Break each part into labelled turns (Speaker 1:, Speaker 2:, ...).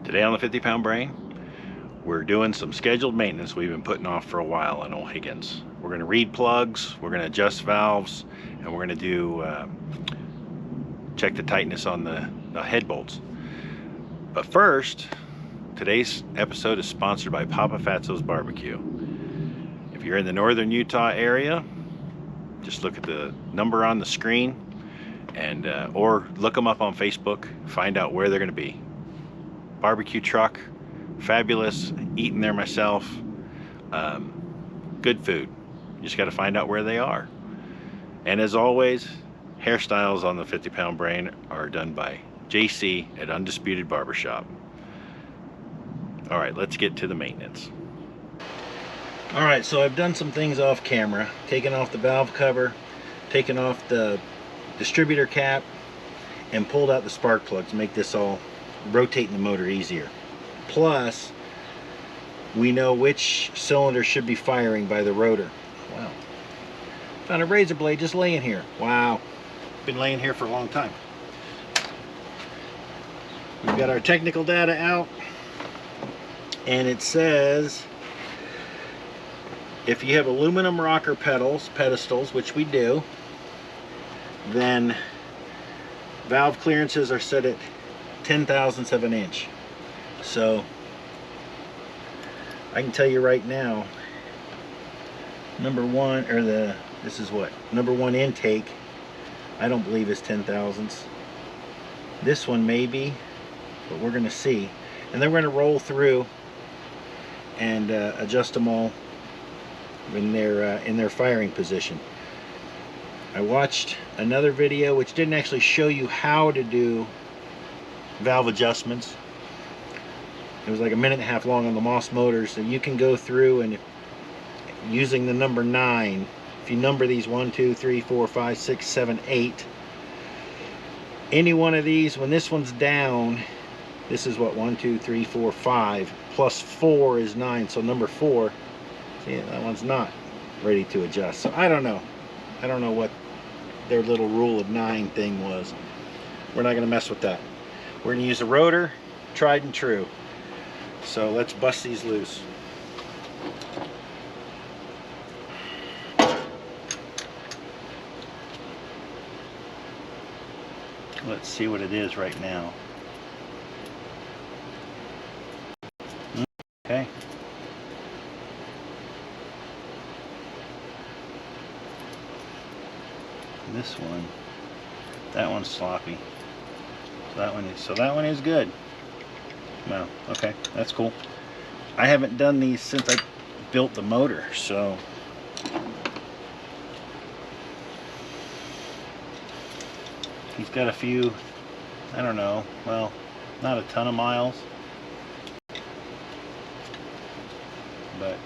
Speaker 1: Today on the 50 Pound Brain, we're doing some scheduled maintenance we've been putting off for a while on old Higgins. We're going to read plugs, we're going to adjust valves, and we're going to do check the tightness on the head bolts. But first, today's episode is sponsored by Papa Fatso's Barbecue. If you're in the northern Utah area, just look at the number on the screen and or look them up on Facebook, find out where they're going to be. Barbecue truck, fabulous, eating there myself, good food. You just got to find out where they are. And as always, hairstyles on the 50 Pound Brain are done by JC at Undisputed Barbershop. All right, let's get to the maintenance. All right, so I've done some things off camera, taken off the valve cover, taken off the distributor cap, and pulled out the spark plugs to make this all rotating the motor easier. Plus, we know which cylinder should be firing by the rotor. Wow. Found a razor blade just laying here. Wow. Been laying here for a long time. We've got our technical data out, and it says if you have aluminum rocker pedestals, which we do, then valve clearances are set at 10,000ths of an inch. So I can tell you right now, number one intake, I don't believe is 10,000ths. This one may be, but we're going to see. And then we're going to roll through and adjust them all in their firing position. I watched another video which didn't actually show you how to do valve adjustments. It was like a minute and a half long on the Moss motors, so you can go through and using the number 9, if you number these 1, 2, 3, 4, 5, 6, 7, 8, any one of these, when this one's down, this is what 1, 2, 3, 4, 5 plus 4 is 9, so number 4, see, that one's not ready to adjust. So I don't know what their little rule of 9 thing was. We're not going to mess with that. We're going to use a rotor, tried and true. So let's bust these loose. Let's see what it is right now. Okay. This one, that one's sloppy. So that one is good. Wow, okay, that's cool. I haven't done these since I built the motor, so he's got a few, I don't know, well, not a ton of miles, but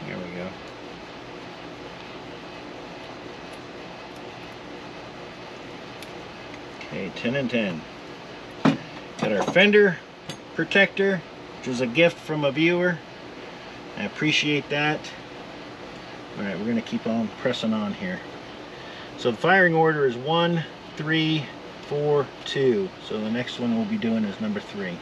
Speaker 1: here we go. Okay, 10 and 10. Got our fender protector, which was a gift from a viewer. I appreciate that. Alright, we're going to keep on pressing on here. So the firing order is 1, 3, 4, 2. So the next one we'll be doing is number 3.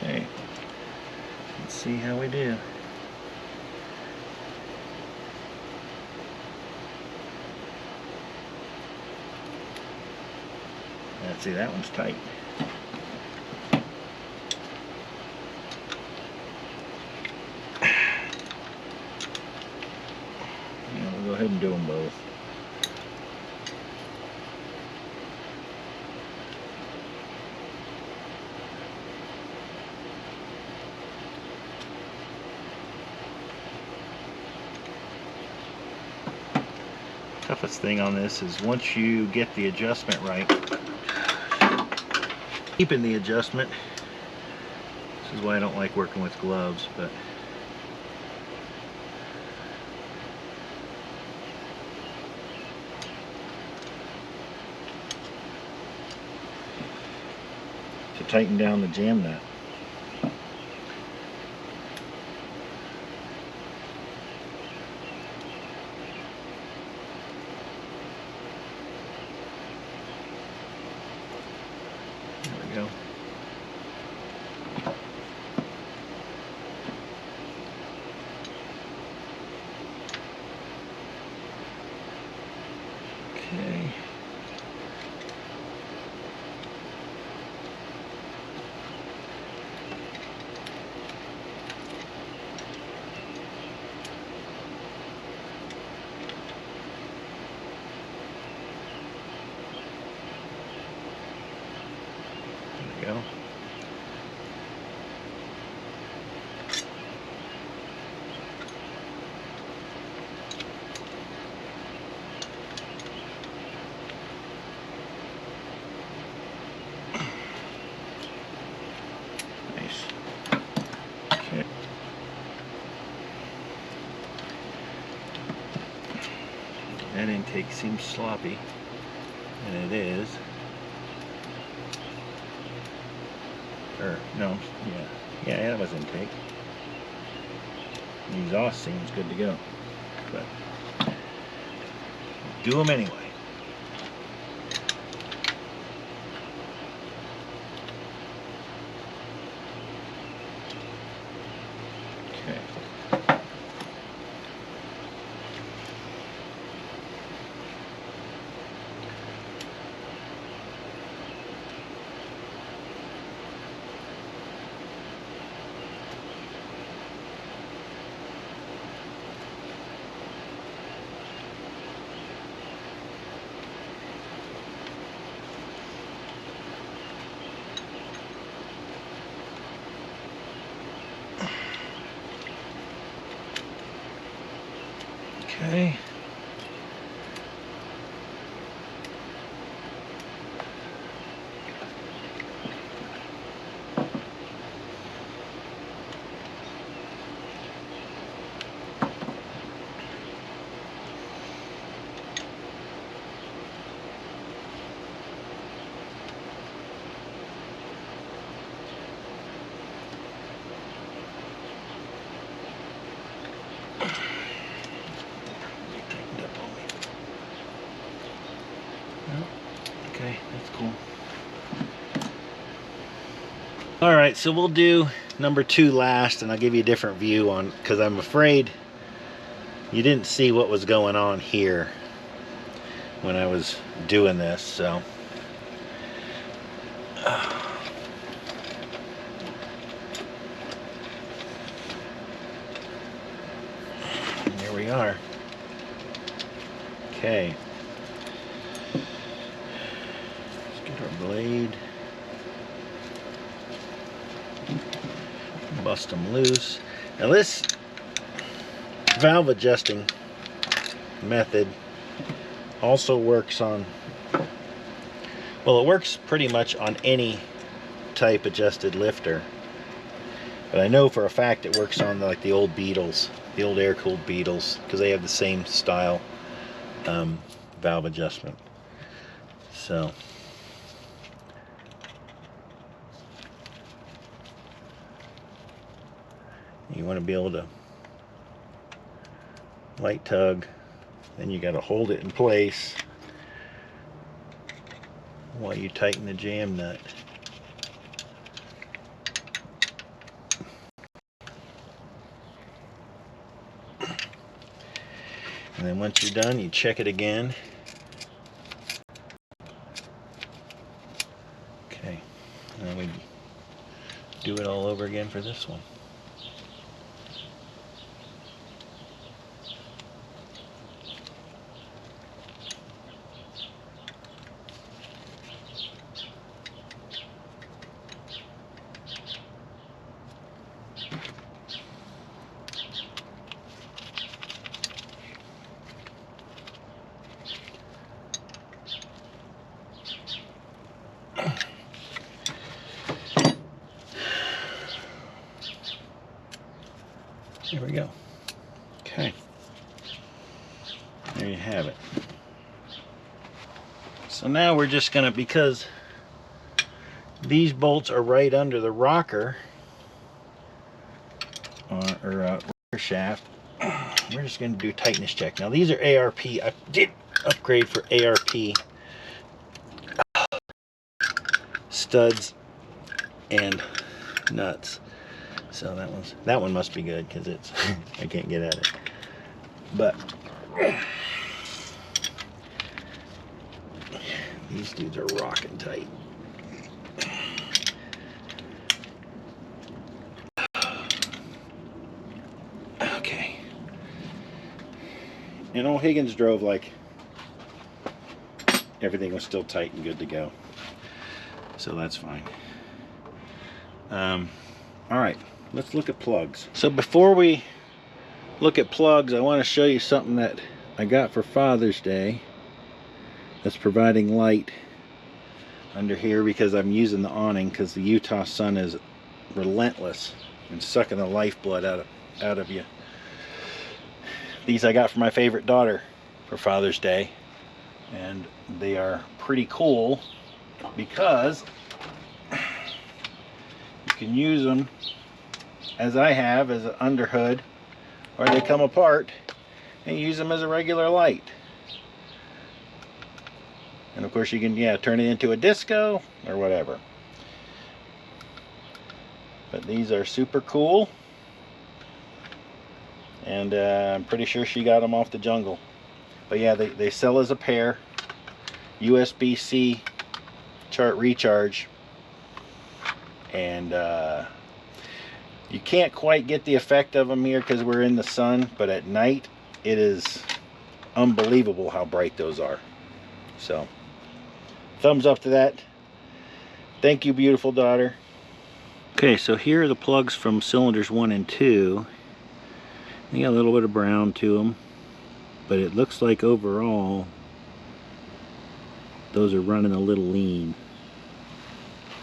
Speaker 1: Okay, let's see how we do. Let's see, that one's tight. We'll go ahead and do them both. Toughest thing on this is once you get the adjustment right, keeping the adjustment. This is why I don't like working with gloves, but to tighten down the jam nut. There we go. Okay. There we go. Nice. Okay. That intake seems sloppy, and it is. Or no, yeah, that was intake. The exhaust seems good to go, but do them anyway. Okay. Okay. Okay, that's cool. All right, so we'll do number 2 last, and I'll give you a different view on, because I'm afraid you didn't see what was going on here when I was doing this, so. And here we are. Okay. Let's get our blade. Bust them loose. Now this valve adjusting method also works on, well, it works pretty much on any type adjusted lifter, but I know for a fact it works on like the old Beetles, the old air-cooled Beetles, because they have the same style valve adjustment. So you want to be able to light tug, then you got to hold it in place while you tighten the jam nut. And then once you're done, you check it again. Okay, and then we do it all over again for this one. There we go. Okay. There you have it. So now we're just gonna, because these bolts are right under the rocker, or rocker shaft, we're just gonna do a tightness check. Now these are ARP. I did upgrade for ARP studs and nuts. So that one must be good, because it's I can't get at it. But these dudes are rocking tight. Okay. And old Higgins drove like everything was still tight and good to go. So that's fine. All right, let's look at plugs. So before we look at plugs, I want to show you something that I got for Father's Day that's providing light under here, because I'm using the awning because the Utah sun is relentless and sucking the lifeblood out of you. These I got for my favorite daughter for Father's Day, and they are pretty cool because you can use them, as I have, as an underhood, or they come apart and use them as a regular light. And of course you can, yeah, turn it into a disco or whatever. But these are super cool, and I'm pretty sure she got them off the Jungle. But yeah, they sell as a pair, USB-C recharge, and you can't quite get the effect of them here because we're in the sun, but at night it is unbelievable how bright those are. So thumbs up to that. Thank you, beautiful daughter. Okay, so here are the plugs from cylinders 1 and 2. They got a little bit of brown to them, but it looks like overall those are running a little lean.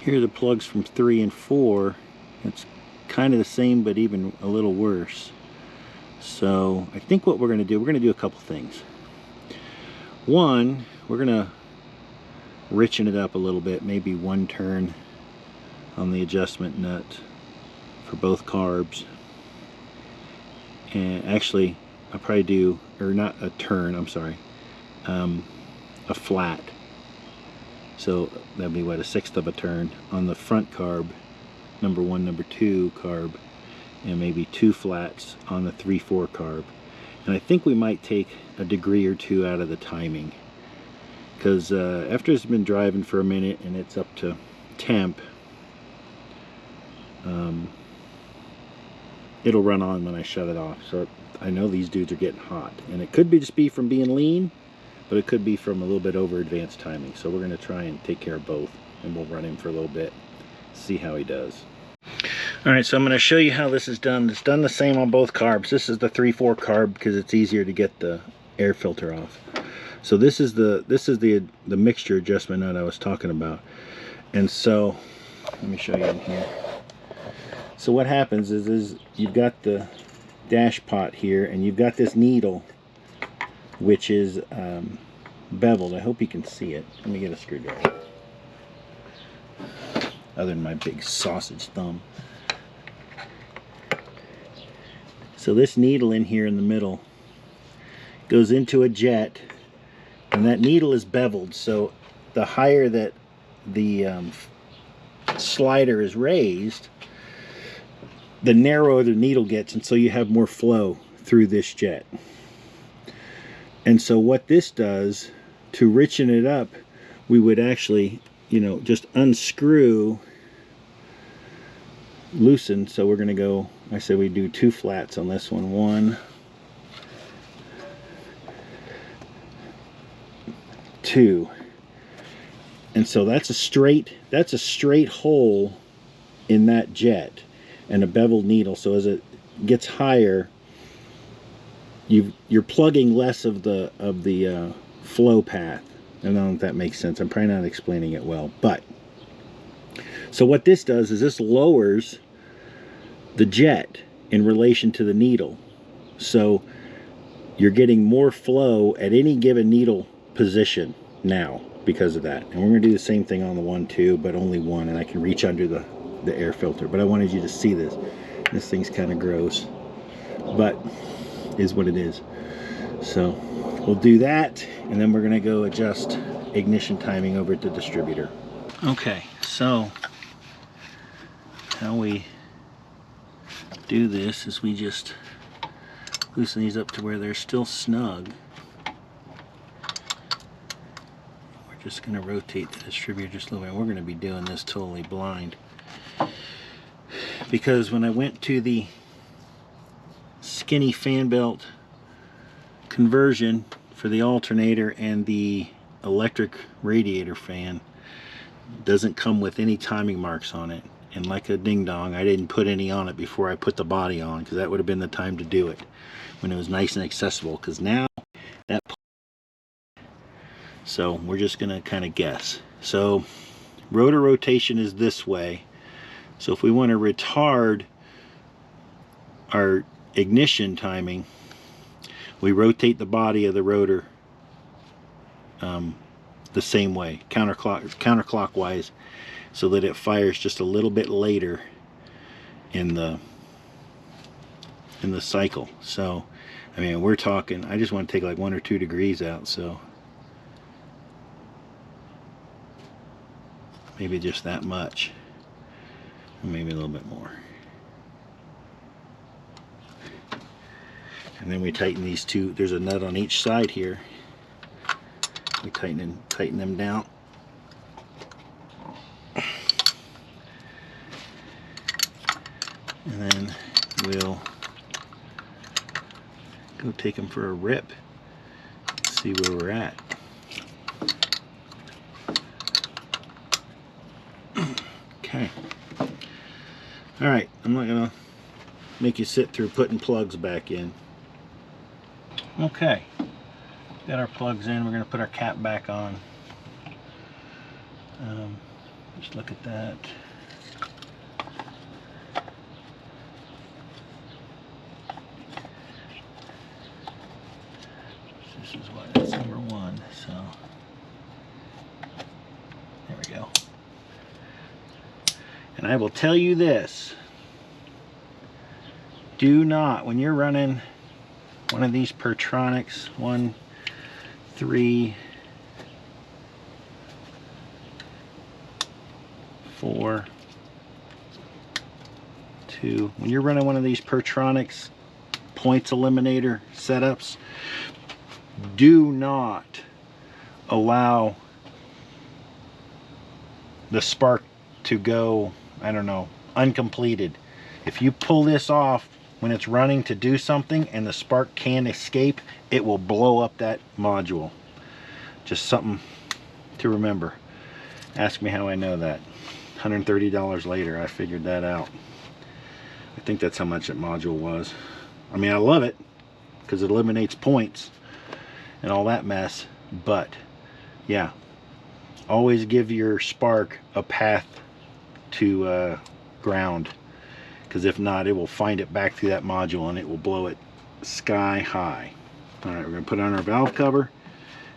Speaker 1: Here are the plugs from 3 and 4. It's kind of the same, but even a little worse. So I think what we're going to do a couple things. One, we're going to richen it up a little bit, maybe 1 turn on the adjustment nut for both carbs. And actually I'll probably do, or not a turn, I'm sorry, a flat. So that'd be what, 1/6 of a turn on the front carb, number 1, number 2 carb, and maybe 2 flats on the 3/4 carb. And I think we might take a degree or 2 out of the timing, because after it's been driving for a minute and it's up to temp, it'll run on when I shut it off. So I know these dudes are getting hot, and it could be just be from being lean, but it could be from a little bit over advanced timing. So we're going to try and take care of both, and we'll run him for a little bit, see how he does. Alright, so I'm going to show you how this is done. It's done the same on both carbs. This is the 3/4 carb because it's easier to get the air filter off. So this is the mixture adjustment nut I was talking about. And so let me show you in here. So what happens is you've got the dash pot here, and you've got this needle which is beveled. I hope you can see it. Let me get a screwdriver, other than my big sausage thumb. So this needle in here in the middle goes into a jet, and that needle is beveled, so the higher that the slider is raised, the narrower the needle gets, and so you have more flow through this jet. And so what this does, to richen it up, we would actually, you know, just unscrew, loosen. So we're going to go, I say we do 2 flats on this one. 1, 2. And so that's a straight hole in that jet and a beveled needle. So as it gets higher, you're plugging less of the flow path. I don't know if that makes sense. I'm probably not explaining it well, but so what this does is this lowers the jet, in relation to the needle. So you're getting more flow at any given needle position now because of that. And we're going to do the same thing on the 1 too, but only one, and I can reach under the air filter. But I wanted you to see this. This thing's kind of gross, but is what it is. So we'll do that, and then we're going to go adjust ignition timing over at the distributor. Okay, so how we do this is we just loosen these up to where they're still snug. We're just going to rotate the distributor just a little bit. We're going to be doing this totally blind, because when I went to the skinny fan belt conversion for the alternator and the electric radiator fan, it doesn't come with any timing marks on it. And like a ding dong, I didn't put any on it before I put the body on, because that would have been the time to do it when it was nice and accessible. Because now that, so we're just gonna kind of guess. So rotor rotation is this way. So if we want to retard our ignition timing, we rotate the body of the rotor the same way, counterclockwise, so that it fires just a little bit later in the cycle. So I mean, we're talking, I just want to take like 1 or 2 degrees out, so maybe just that much, or maybe a little bit more. And then we tighten these two. There's a nut on each side here. We tighten them down. And then we'll go take them for a rip, see where we're at. Okay. All right, I'm not gonna make you sit through putting plugs back in. Okay, got our plugs in. We're gonna put our cap back on. Just look at that. This is why that's number 1. So there we go. And I will tell you this: do not, when you're running one of these Pertronics 1, 3, 4, 2, when you're running one of these Pertronics points eliminator setups, do not allow the spark to go, I don't know, uncompleted. If you pull this off when it's running to do something and the spark can't escape, it will blow up that module. Just something to remember. Ask me how I know that. $130 later, I figured that out. I think that's how much that module was. I mean, I love it because it eliminates points and all that mess, but yeah, always give your spark a path to ground, because if not, it will find it back through that module and it will blow it sky high. All right, we're going to put on our valve cover,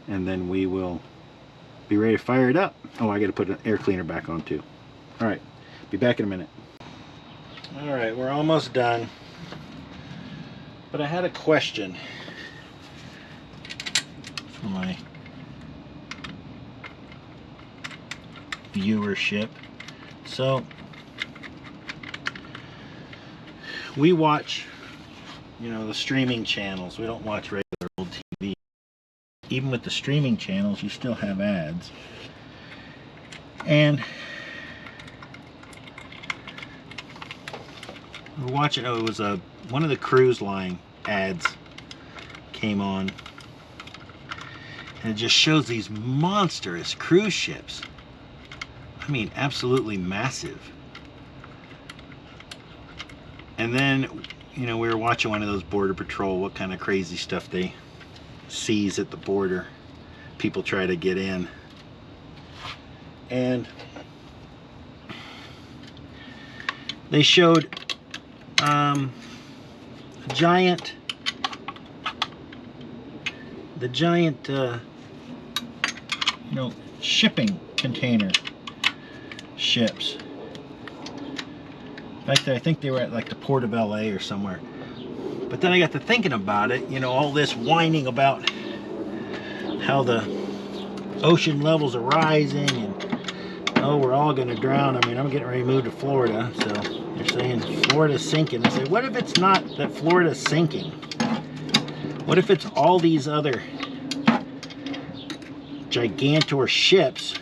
Speaker 1: and then we will be ready to fire it up. Oh, I got to put an air cleaner back on too. All right, be back in a minute. All right, we're almost done, but I had a question for my viewership. So we watch, you know, the streaming channels. We don't watch regular old TV. Even with the streaming channels, you still have ads. And we're watching, oh, it was one of the cruise line ads came on, and it just shows these monstrous cruise ships. I mean, absolutely massive. And then, you know, we were watching one of those Border Patrol, what kind of crazy stuff they seize at the border. People try to get in. And they showed giant you know, shipping container ships. In fact, I think they were at like the Port of LA or somewhere. But then I got to thinking about it, you know, all this whining about how the ocean levels are rising and oh, we're all gonna drown. I mean, I'm getting ready to move to Florida, so they're saying Florida's sinking. I say, what if it's not that Florida's sinking? What if it's all these other gigantor ships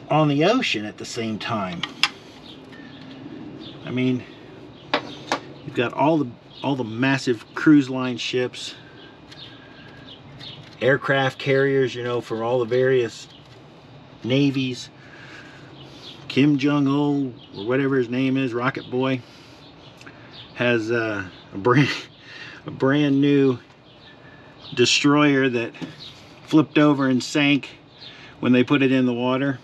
Speaker 1: on the ocean at the same time? I mean, you've got all the massive cruise line ships, aircraft carriers, you know, for all the various navies. Kim Jong-il, or whatever his name is, Rocket Boy, has a brand new destroyer that flipped over and sank when they put it in the water.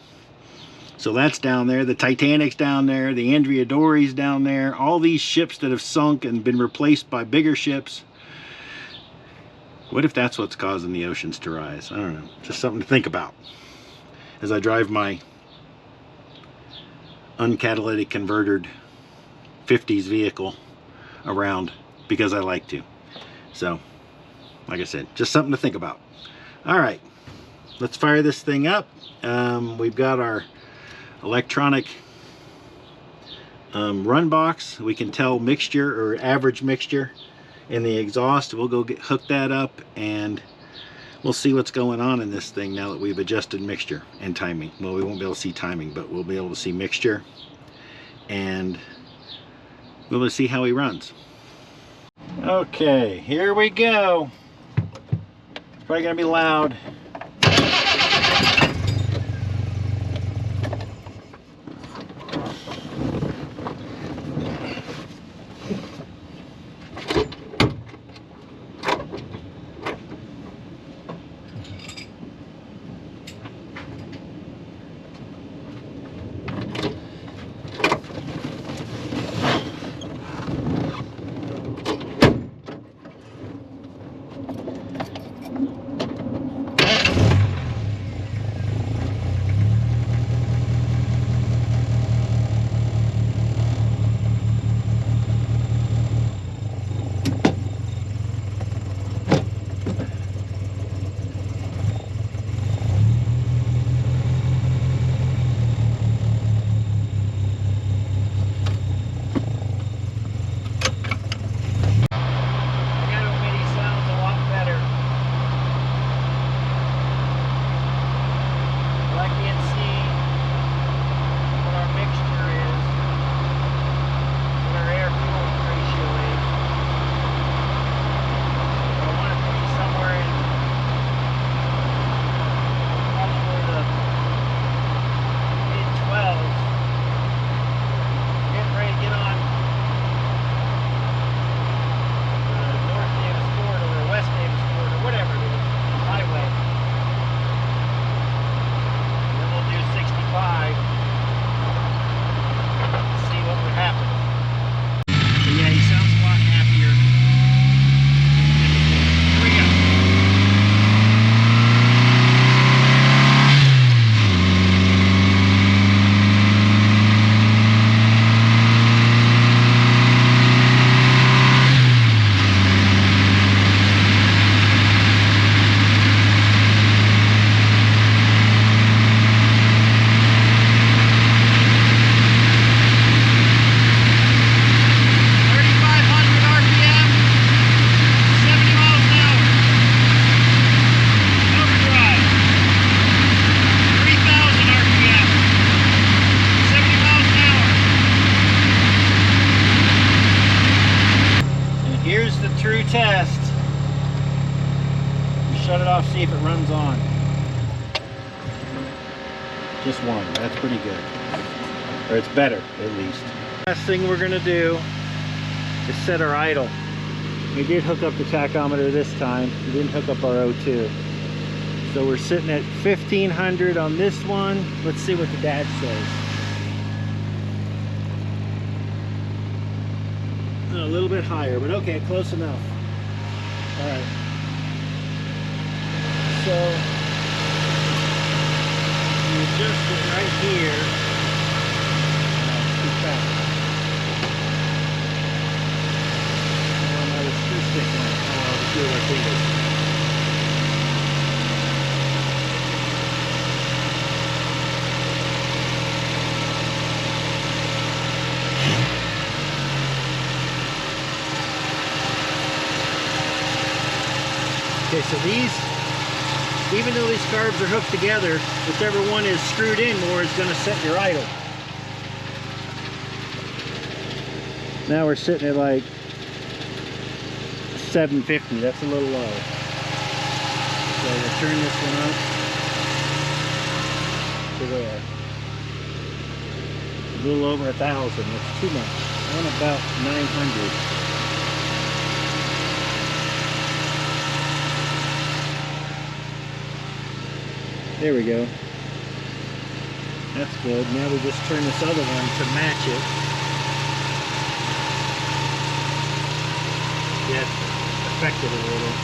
Speaker 1: So that's down there. The Titanic's down there. The Andrea Dory's down there. All these ships that have sunk and been replaced by bigger ships. What if that's what's causing the oceans to rise? I don't know. Just something to think about as I drive my uncatalytic converted 50s vehicle around because I like to. So, like I said, just something to think about. All right, let's fire this thing up. We've got our electronic run box. We can tell mixture or average mixture in the exhaust. We'll go hook that up and we'll see what's going on in this thing now that we've adjusted mixture and timing. Well, we won't be able to see timing, but we'll be able to see mixture and we'll be able to see how he runs. Okay, here we go. It's probably gonna be loud. Test. Shut it off, see if it runs on. Just one. That's pretty good. Or it's better, at least. Last thing we're going to do is set our idle. We did hook up the tachometer this time. We didn't hook up our O2. So we're sitting at 1500 on this one. Let's see what the dash says. A little bit higher, but okay, close enough. All right. So you adjust it right here. Too fast. Oh, now the screw stick one. Oh, I'll just do it like this. Okay, so these, even though these carbs are hooked together, whichever one is screwed in more is going to set your idle. Now we're sitting at like 750. That's a little low. So we'll turn this one up to there. A little over 1,000. That's too much. I want about 900. There we go. That's good. Now we just turn this other one to match it. Get affected a little.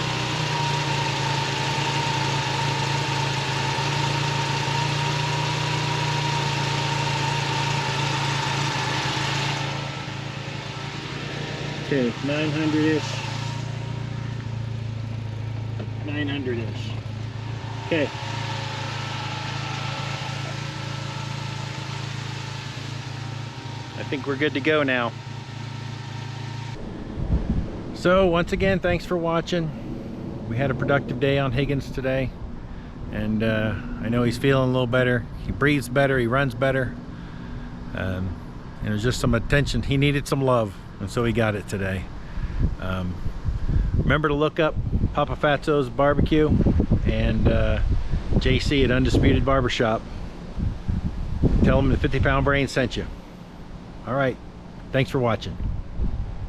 Speaker 1: Okay, 900-ish. 900-ish. Okay. I think we're good to go now. So once again, thanks for watching. We had a productive day on Higgins today, and I know he's feeling a little better. He breathes better, he runs better, and it was just some attention. He needed some love, and so he got it today. Remember to look up Papa Fatso's Barbecue and JC at Undisputed Barbershop. Tell him the 50 Pound Brain sent you. All right, thanks for watching.